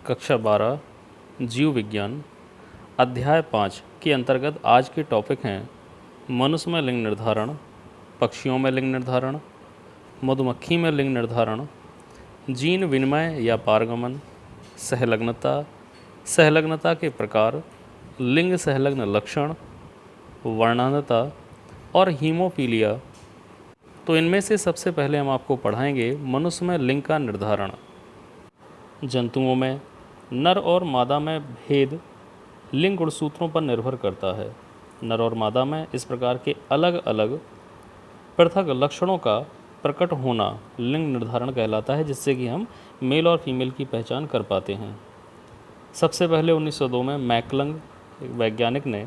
कक्षा 12 जीव विज्ञान अध्याय 5 के अंतर्गत आज के टॉपिक हैं मनुष्य में लिंग निर्धारण, पक्षियों में लिंग निर्धारण, मधुमक्खी में लिंग निर्धारण, जीन विनिमय या पारगमन, सहलग्नता, सहलग्नता के प्रकार, लिंग सहलग्न लक्षण, वर्णांधता और हीमोफीलिया। तो इनमें से सबसे पहले हम आपको पढ़ाएंगे मनुष्य में लिंग का निर्धारण। जंतुओं में नर और मादा में भेद लिंग गुणसूत्रों पर निर्भर करता है। नर और मादा में इस प्रकार के अलग अलग पृथक लक्षणों का प्रकट होना लिंग निर्धारण कहलाता है, जिससे कि हम मेल और फीमेल की पहचान कर पाते हैं। सबसे पहले 1902 में मैकलंग एक वैज्ञानिक ने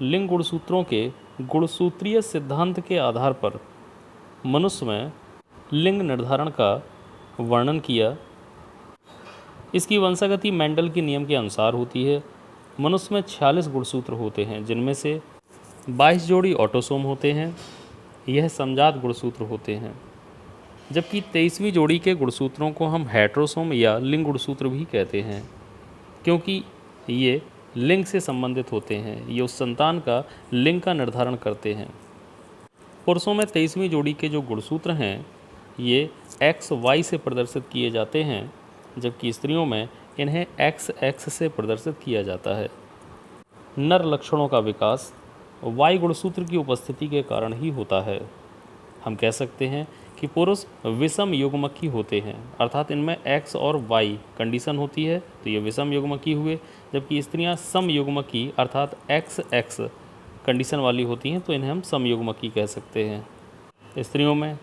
लिंग गुणसूत्रों के गुणसूत्रीय सिद्धांत के आधार पर मनुष्य में लिंग निर्धारण का वर्णन किया। इसकी वंशागति मेंडल के नियम के अनुसार होती है। मनुष्य में 46 गुणसूत्र होते हैं, जिनमें से 22 जोड़ी ऑटोसोम होते हैं, यह समजात गुणसूत्र होते हैं, जबकि 23वीं जोड़ी के गुणसूत्रों को हम हेट्रोसोम या लिंग गुणसूत्र भी कहते हैं, क्योंकि ये लिंग से संबंधित होते हैं। ये उस संतान का लिंग का निर्धारण करते हैं। पुरुषों में 23वीं जोड़ी के जो गुणसूत्र हैं ये XY से प्रदर्शित किए जाते हैं, जबकि स्त्रियों में इन्हें XX से प्रदर्शित किया जाता है। नर लक्षणों का विकास Y गुणसूत्र की उपस्थिति के कारण ही होता है। हम कह सकते हैं कि पुरुष विषम युग्मकी होते हैं, अर्थात इनमें X और Y कंडीशन होती है, तो ये विषम युग्मकी हुए, जबकि स्त्रियां सम युग्मकी अर्थात XX कंडीशन वाली होती हैं, तो इन्हें हम समयुग्मकी कह सकते हैं। स्त्रियों में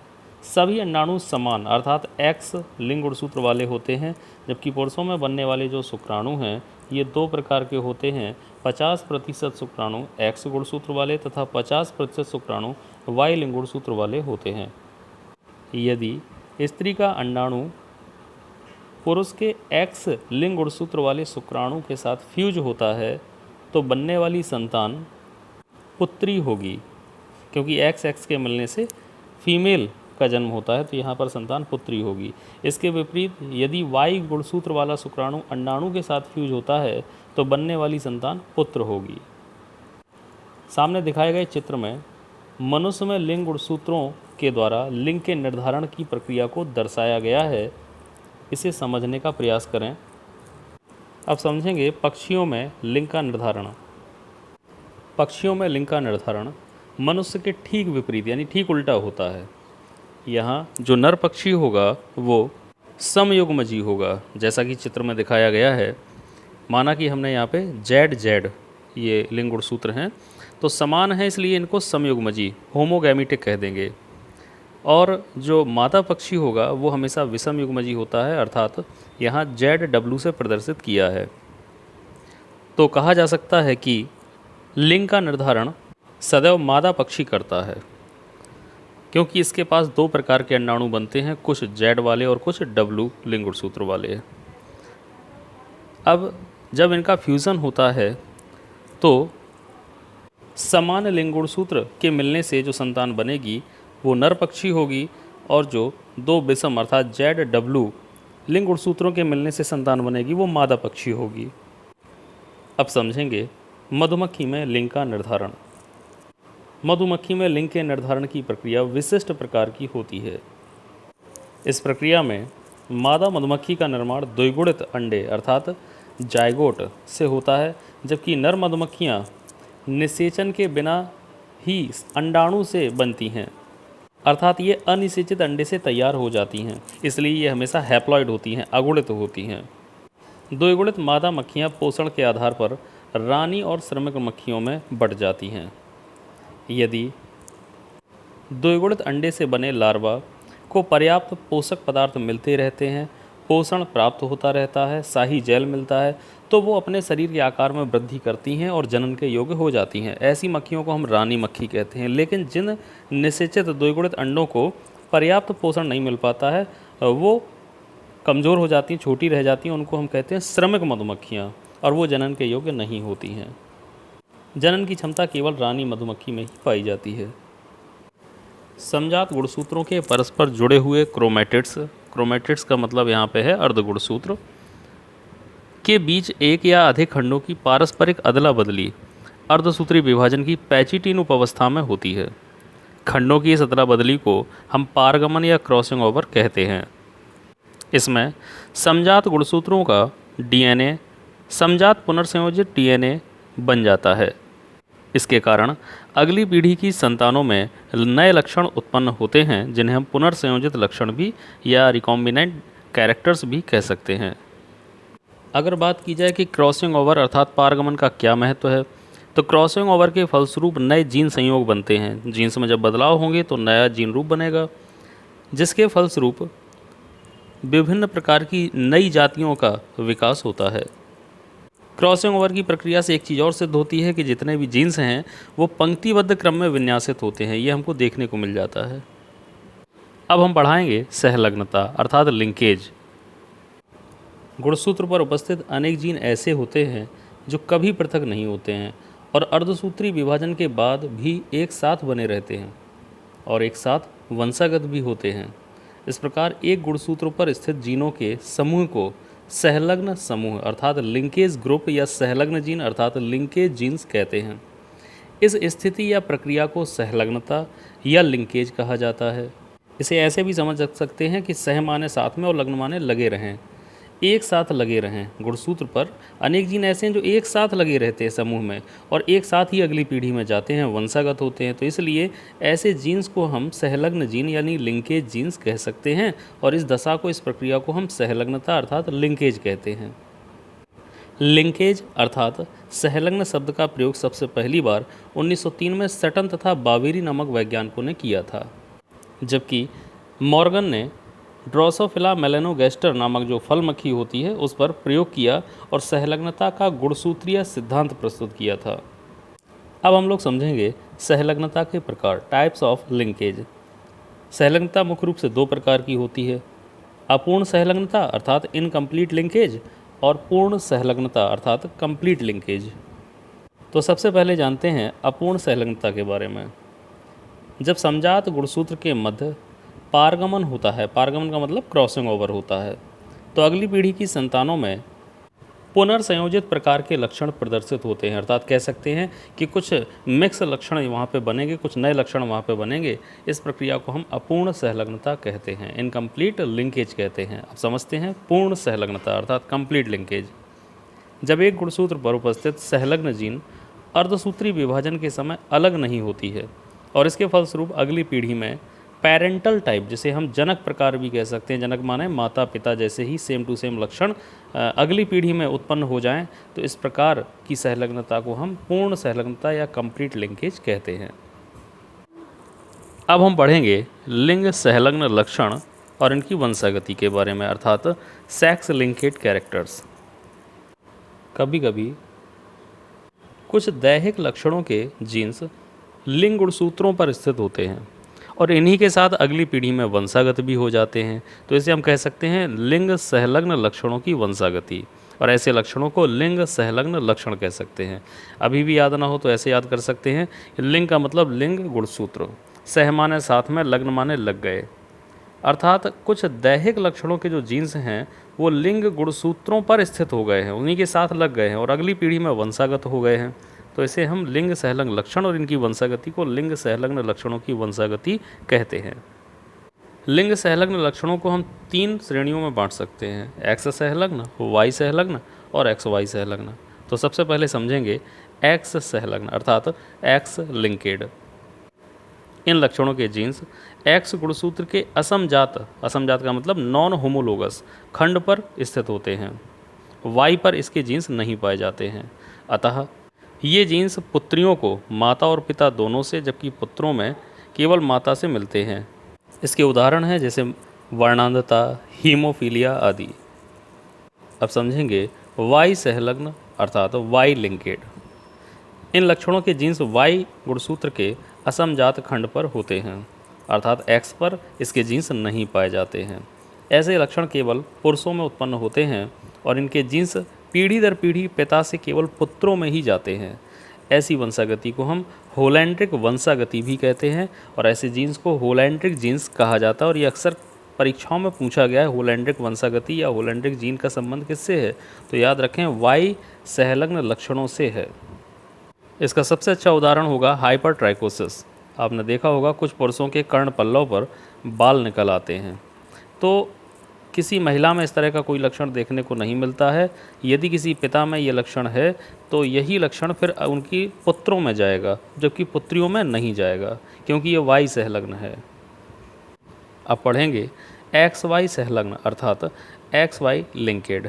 सभी अंडाणु समान अर्थात X लिंग गुणसूत्र वाले होते हैं, जबकि पुरुषों में बनने वाले जो शुक्राणु हैं ये दो प्रकार के होते हैं। 50% शुक्राणु X गुणसूत्र वाले तथा 50% शुक्राणु Y लिंग गुणसूत्र वाले होते हैं। यदि स्त्री का अंडाणु पुरुष के X लिंग गुणसूत्र वाले शुक्राणु के साथ फ्यूज होता है तो बनने वाली संतान पुत्री होगी, क्योंकि XX के मिलने से फीमेल का जन्म होता है, तो यहाँ पर संतान पुत्री होगी। इसके विपरीत यदि Y गुणसूत्र वाला शुक्राणु अंडाणु के साथ फ्यूज होता है तो बनने वाली संतान पुत्र होगी। सामने दिखाए गए चित्र में मनुष्य में लिंग गुणसूत्रों के द्वारा लिंग के निर्धारण की प्रक्रिया को दर्शाया गया है। इसे समझने का प्रयास करें। अब समझेंगे पक्षियों में लिंग का निर्धारण। पक्षियों में लिंग का निर्धारण मनुष्य के ठीक विपरीत यानी ठीक उल्टा होता है। यहाँ जो नर पक्षी होगा वो समयुग्मजी होगा, जैसा कि चित्र में दिखाया गया है। माना कि हमने यहाँ पे ZZ ये लिंग गुणसूत्र हैं, तो समान है इसलिए इनको समयुग्मजी होमोगैमेटिक कह देंगे। और जो मादा पक्षी होगा वो हमेशा विषम युग्मजी होता है, अर्थात यहाँ ZW से प्रदर्शित किया है। तो कहा जा सकता है कि लिंग का निर्धारण सदैव मादा पक्षी करता है, क्योंकि इसके पास दो प्रकार के अंडाणु बनते हैं, कुछ Z वाले और कुछ W लिंग गुणसूत्र वाले। अब जब इनका फ्यूज़न होता है तो समान लिंग गुणसूत्र के मिलने से जो संतान बनेगी वो नर पक्षी होगी, और जो दो विषम अर्थात ZW लिंग गुणसूत्रों के मिलने से संतान बनेगी वो मादा पक्षी होगी। अब समझेंगे मधुमक्खी में लिंग का निर्धारण। मधुमक्खी में लिंग के निर्धारण की प्रक्रिया विशिष्ट प्रकार की होती है। इस प्रक्रिया में मादा मधुमक्खी का निर्माण द्विगुणित अंडे अर्थात जायगोट से होता है, जबकि नर मधुमक्खियाँ निषेचन के बिना ही अंडाणु से बनती हैं, अर्थात ये अनिषेचित अंडे से तैयार हो जाती हैं, इसलिए ये हमेशा हैप्लॉइड होती हैं, अगुणित होती हैं। द्विगुणित मादा मक्खियाँ पोषण के आधार पर रानी और श्रमिक मक्खियों में बंट जाती हैं। यदि द्विगुणित अंडे से बने लार्वा को पर्याप्त पोषक पदार्थ मिलते रहते हैं, पोषण प्राप्त होता रहता है, शाही जेल मिलता है, तो वो अपने शरीर के आकार में वृद्धि करती हैं और जनन के योग्य हो जाती हैं। ऐसी मक्खियों को हम रानी मक्खी कहते हैं। लेकिन जिन निषेचित द्विगुणित अंडों को पर्याप्त पोषण नहीं मिल पाता है, वो कमज़ोर हो जाती हैं, छोटी रह जाती हैं, उनको हम कहते हैं श्रमिक मधुमक्खियाँ, और वो जनन के योग्य नहीं होती हैं। जनन की क्षमता केवल रानी मधुमक्खी में ही पाई जाती है। समजात गुणसूत्रों के परस्पर जुड़े हुए क्रोमैटिड्स, क्रोमैटिड्स का मतलब यहाँ पे है अर्धगुणसूत्र, के बीच एक या अधिक खंडों की पारस्परिक अदला बदली अर्धसूत्री विभाजन की पैचिटिन उपावस्था में होती है। खंडों की इस अदला बदली को हम पारगमन या क्रॉसिंग ओवर कहते हैं। इसमें समजात गुणसूत्रों का डीएनए समजात पुनर्संयोजित डीएनए बन जाता है। इसके कारण अगली पीढ़ी की संतानों में नए लक्षण उत्पन्न होते हैं, जिन्हें हम पुनर्संयोजित लक्षण भी या रिकॉम्बिनेंट कैरेक्टर्स भी कह सकते हैं। अगर बात की जाए कि क्रॉसिंग ओवर अर्थात पारगमन का क्या महत्व है, तो क्रॉसिंग ओवर के फलस्वरूप नए जीन संयोग बनते हैं। जीन्स में जब बदलाव होंगे तो नया जीन रूप बनेगा, जिसके फलस्वरूप विभिन्न प्रकार की नई जातियों का विकास होता है। क्रॉसिंग ओवर की प्रक्रिया से एक चीज़ और सिद्ध होती है कि जितने भी जीन्स हैं वो पंक्तिबद्ध क्रम में विन्यासित होते हैं। ये हमको देखने को मिल जाता है। अब हम बढ़ाएंगे सहलग्नता अर्थात लिंकेज। गुणसूत्र पर उपस्थित अनेक जीन ऐसे होते हैं जो कभी पृथक नहीं होते हैं और अर्धसूत्री विभाजन के बाद भी एक साथ बने रहते हैं और एक साथ वंशागत भी होते हैं। इस प्रकार एक गुणसूत्र पर स्थित जीनों के समूह को सहलग्न समूह अर्थात लिंकेज ग्रुप या सहलग्न जीन अर्थात लिंकेज जीन्स कहते हैं। इस स्थिति या प्रक्रिया को सहलग्नता या लिंकेज कहा जाता है। इसे ऐसे भी समझ सकते हैं कि सह माने साथ में और लग्न माने लगे रहें, एक साथ लगे रहें। गुणसूत्र पर अनेक जीन ऐसे हैं जो एक साथ लगे रहते हैं समूह में और एक साथ ही अगली पीढ़ी में जाते हैं, वंशागत होते हैं। तो इसलिए ऐसे जीन्स को हम सहलग्न जीन यानी लिंकेज जीन्स कह सकते हैं और इस दशा को, इस प्रक्रिया को हम सहलग्नता अर्थात लिंकेज कहते हैं। लिंकेज अर्थात सहलग्न शब्द का प्रयोग सबसे पहली बार 1903 में सटन तथा बावेरी नामक वैज्ञानिकों ने किया था, जबकि मॉर्गन ने ड्रोसोफिला मेलेनोगैस्टर नामक जो फल मक्खी होती है उस पर प्रयोग किया और सहलग्नता का गुणसूत्रीय सिद्धांत प्रस्तुत किया था। अब हम लोग समझेंगे सहलग्नता के प्रकार, टाइप्स ऑफ लिंकेज। सहलग्नता मुख्य रूप से दो प्रकार की होती है, अपूर्ण सहलग्नता अर्थात इनकम्प्लीट लिंकेज और पूर्ण सहलग्नता अर्थात कंप्लीट लिंकेज। तो सबसे पहले जानते हैं अपूर्ण सहलग्नता के बारे में। जब समजात गुणसूत्र के मध्य पारगमन होता है, पारगमन का मतलब क्रॉसिंग ओवर होता है, तो अगली पीढ़ी की संतानों में पुनर्संयोजित प्रकार के लक्षण प्रदर्शित होते हैं। अर्थात कह सकते हैं कि कुछ मिक्स लक्षण वहाँ पे बनेंगे, कुछ नए लक्षण वहाँ पे बनेंगे। इस प्रक्रिया को हम अपूर्ण सहलग्नता कहते हैं, इनकम्प्लीट लिंकेज कहते हैं। अब समझते हैं पूर्ण सहलग्नता अर्थात कंप्लीट लिंकेज। जब एक गुणसूत्र पर उपस्थित सहलग्न जीन अर्धसूत्री विभाजन के समय अलग नहीं होती है और इसके फलस्वरूप अगली पीढ़ी में पेरेंटल टाइप, जिसे हम जनक प्रकार भी कह सकते हैं, जनक माने माता पिता जैसे ही सेम टू सेम लक्षण अगली पीढ़ी में उत्पन्न हो जाएं, तो इस प्रकार की सहलग्नता को हम पूर्ण सहलग्नता या कंप्लीट लिंकेज कहते हैं। अब हम पढ़ेंगे लिंग सहलग्न लक्षण और इनकी वंशागति के बारे में अर्थात सेक्स लिंकेड कैरेक्टर्स। कभी कभी कुछ दैहिक लक्षणों के जीन्स लिंग गुणसूत्रों पर स्थित होते हैं और इन्हीं के साथ अगली पीढ़ी में वंशागत भी हो जाते हैं, तो इसे हम कह सकते हैं लिंग सहलग्न लक्षणों की वंशागति, और ऐसे लक्षणों को लिंग सहलग्न लक्षण कह सकते हैं। अभी भी याद ना हो तो ऐसे याद कर सकते हैं, लिंग का मतलब लिंग गुणसूत्र, सह माने साथ में, लग्न माने लग गए, अर्थात कुछ दैहिक लक्षणों के जो जीन्स हैं वो लिंग गुणसूत्रों पर स्थित हो गए हैं, उन्हीं के साथ लग गए हैं और अगली पीढ़ी में वंशागत हो गए हैं, तो इसे हम लिंग सहलग्न लक्षण और इनकी वंशागति को लिंग सहलग्न लक्षणों की वंशागति कहते हैं। लिंग सहलग्न लक्षणों को हम तीन श्रेणियों में बांट सकते हैं, एक्स सहलग्न, वाई सहलग्न और एक्स वाई सहलग्न। तो सबसे पहले समझेंगे एक्स सहलग्न अर्थात एक्स लिंकेड। इन लक्षणों के जीन्स एक्स गुणसूत्र के असमजात, असमजात का मतलब नॉन होमोलोगस खंड पर स्थित होते हैं, वाई पर इसके जीन्स नहीं पाए जाते हैं। अतः ये जीन्स पुत्रियों को माता और पिता दोनों से, जबकि पुत्रों में केवल माता से मिलते हैं। इसके उदाहरण हैं जैसे वर्णांधता, हीमोफीलिया आदि। अब समझेंगे वाई सहलग्न अर्थात वाई लिंकेड। इन लक्षणों के जीन्स वाई गुणसूत्र के असमजात खंड पर होते हैं, अर्थात एक्स पर इसके जीन्स नहीं पाए जाते हैं। ऐसे लक्षण केवल पुरुषों में उत्पन्न होते हैं और इनके जीन्स पीढ़ी दर पीढ़ी पिता से केवल पुत्रों में ही जाते हैं। ऐसी वंशागति को हम होलैंड्रिक वंशागति भी कहते हैं और ऐसे जीन्स को होलैंड्रिक जीन्स कहा जाता है और ये अक्सर परीक्षाओं में पूछा गया है होलैंड्रिक वंशागति या होलैंड्रिक जीन का संबंध किससे है, तो याद रखें वाई सहलग्न लक्षणों से है। इसका सबसे अच्छा उदाहरण होगा हाइपरट्राइकोसिस। आपने देखा होगा कुछ पुरुषों के कर्ण पल्लव पर बाल निकल आते हैं, तो किसी महिला में इस तरह का कोई लक्षण देखने को नहीं मिलता है। यदि किसी पिता में ये लक्षण है तो यही लक्षण फिर उनकी पुत्रों में जाएगा, जबकि पुत्रियों में नहीं जाएगा, क्योंकि ये वाई सहलग्न है। अब पढ़ेंगे एक्स वाई सहलग्न अर्थात एक्स वाई लिंकेड।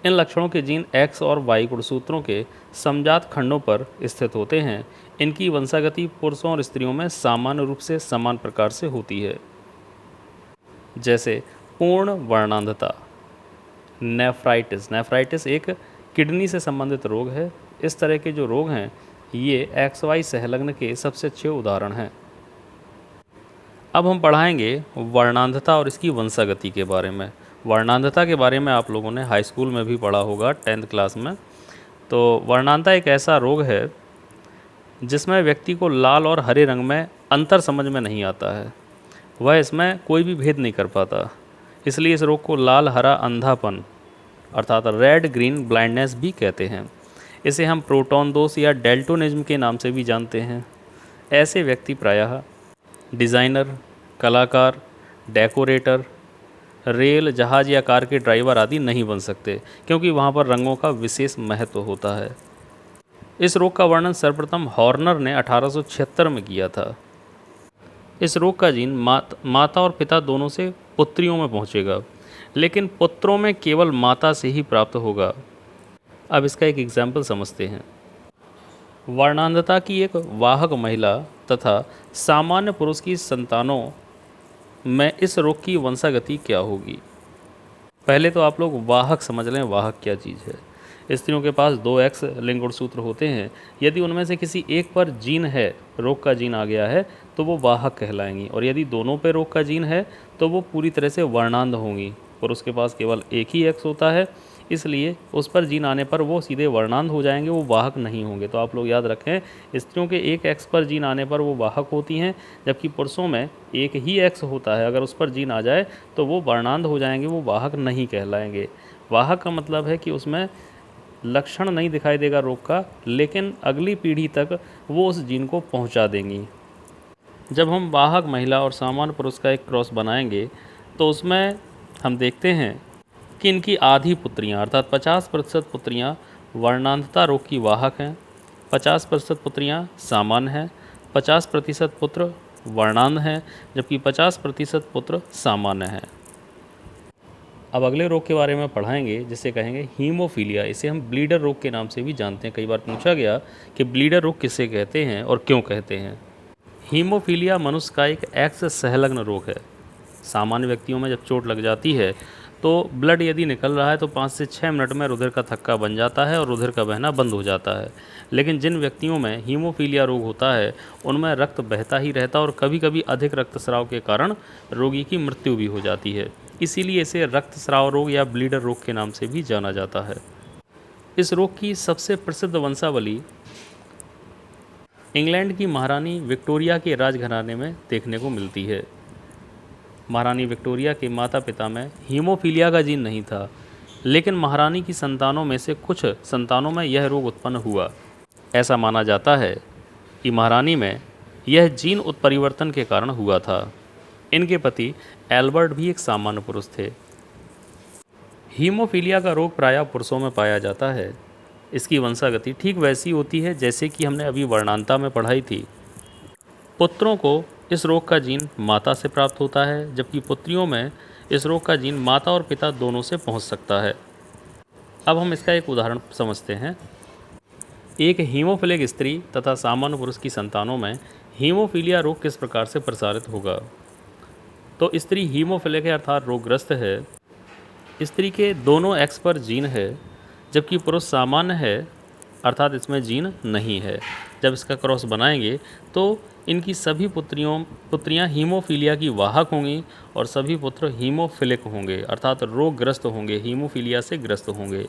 इन लक्षणों के जीन एक्स और वाई गुणसूत्रों के समजात खंडों पर स्थित होते हैं। इनकी वंशागति पुरुषों और स्त्रियों में सामान्य रूप से समान प्रकार से होती है, जैसे पूर्ण वर्णांधता, नेफ्राइटिस। नेफ्राइटिस एक किडनी से संबंधित रोग है। इस तरह के जो रोग हैं ये एक्स वाई सहलग्न के सबसे अच्छे उदाहरण हैं। अब हम पढ़ाएंगे वर्णांधता और इसकी वंशागति के बारे में। वर्णांधता के बारे में आप लोगों ने हाई स्कूल में भी पढ़ा होगा 10th क्लास में। तो वर्णांधता एक ऐसा रोग है जिसमें व्यक्ति को लाल और हरे रंग में अंतर समझ में नहीं आता है, वह इसमें कोई भी भेद नहीं कर पाता। इसलिए इस रोग को लाल हरा अंधापन अर्थात रेड ग्रीन ब्लाइंडनेस भी कहते हैं। इसे हम प्रोटॉन दोष या डेल्टोनिज्म के नाम से भी जानते हैं। ऐसे व्यक्ति प्रायः डिज़ाइनर, कलाकार, डेकोरेटर, रेल, जहाज या कार के ड्राइवर आदि नहीं बन सकते, क्योंकि वहाँ पर रंगों का विशेष महत्व होता है। इस रोग का वर्णन सर्वप्रथम हॉर्नर ने 1876 में किया था। इस रोग का जीन माता और पिता दोनों से पुत्रियों में पहुँचेगा, लेकिन पुत्रों में केवल माता से ही प्राप्त होगा। अब इसका एक एग्जाम्पल समझते हैं। वर्णांधता की एक वाहक महिला तथा सामान्य पुरुष की संतानों में इस रोग की वंशागति क्या होगी। पहले तो आप लोग वाहक समझ लें, वाहक क्या चीज़ है। स्त्रियों के पास 2 एक्स लिंग गुणसूत्र होते हैं। यदि उनमें से किसी एक पर जीन है, रोग का जीन आ गया है, तो वो वाहक कहलाएंगी, और यदि दोनों पे रोग का जीन है तो वो पूरी तरह से वर्णांध होंगी। पुरुष के पास केवल एक ही एक्स होता है, इसलिए उस पर जीन आने पर वो सीधे वर्णांध हो जाएंगे, वो वाहक नहीं होंगे। तो आप लोग याद रखें, स्त्रियों के एक एक्स पर जीन आने पर वो वाहक होती हैं, जबकि पुरुषों में एक ही एक्स होता है, अगर उस पर जीन आ जाए तो वो वर्णांध हो जाएंगे, वो वाहक नहीं कहलाएंगे। वाहक का मतलब है कि उसमें लक्षण नहीं दिखाई देगा रोग का, लेकिन अगली पीढ़ी तक वो उस जीन को पहुंचा देंगी। जब हम वाहक महिला और सामान्य पुरुष का एक क्रॉस बनाएंगे तो उसमें हम देखते हैं कि इनकी आधी पुत्रियां अर्थात 50% पुत्रियां वर्णांधता रोग की वाहक हैं, 50% पुत्रियां सामान्य हैं, 50% पुत्र वर्णांध हैं, जबकि 50% पुत्र सामान्य हैं। अब अगले रोग के बारे में पढ़ाएंगे जिसे कहेंगे हीमोफीलिया। इसे हम ब्लीडर रोग के नाम से भी जानते हैं। कई बार पूछा गया कि ब्लीडर रोग किसे कहते हैं और क्यों कहते हैं। हीमोफीलिया मनुष्य का एक एक्स सहलग्न रोग है। सामान्य व्यक्तियों में जब चोट लग जाती है तो ब्लड यदि निकल रहा है तो 5 से 6 मिनट में रुधिर का थक्का बन जाता है और रुधिर का बहना बंद हो जाता है। लेकिन जिन व्यक्तियों में हीमोफीलिया रोग होता है उनमें रक्त बहता ही रहता है और कभी कभी अधिक रक्तस्राव के कारण रोगी की मृत्यु भी हो जाती है। इसीलिए इसे रक्तस्राव रोग या ब्लीडर रोग के नाम से भी जाना जाता है। इस रोग की सबसे प्रसिद्ध वंशावली इंग्लैंड की महारानी विक्टोरिया के राजघराने में देखने को मिलती है। महारानी विक्टोरिया के माता पिता में हीमोफीलिया का जीन नहीं था, लेकिन महारानी की संतानों में से कुछ संतानों में यह रोग उत्पन्न हुआ। ऐसा माना जाता है कि महारानी में यह जीन उत्परिवर्तन के कारण हुआ था। इनके पति एल्बर्ट भी एक सामान्य पुरुष थे। हीमोफीलिया का रोग प्रायः पुरुषों में पाया जाता है। इसकी वंशागति ठीक वैसी होती है जैसे कि हमने अभी वर्णांता में पढ़ाई थी। पुत्रों को इस रोग का जीन माता से प्राप्त होता है, जबकि पुत्रियों में इस रोग का जीन माता और पिता दोनों से पहुंच सकता है। अब हम इसका एक उदाहरण समझते हैं। एक हीमोफिलिक स्त्री तथा सामान्य पुरुष की संतानों में हीमोफीलिया रोग किस प्रकार से प्रसारित होगा। तो स्त्री हीमोफिलिक है अर्थात रोगग्रस्त है। स्त्री के दोनों एक्स पर जीन है, जबकि पुरुष सामान्य है अर्थात इसमें जीन नहीं है। जब इसका क्रॉस बनाएंगे तो इनकी सभी पुत्रियां हीमोफीलिया की वाहक होंगी और सभी पुत्र हीमोफिलिक होंगे अर्थात रोगग्रस्त होंगे, हीमोफीलिया से ग्रस्त होंगे।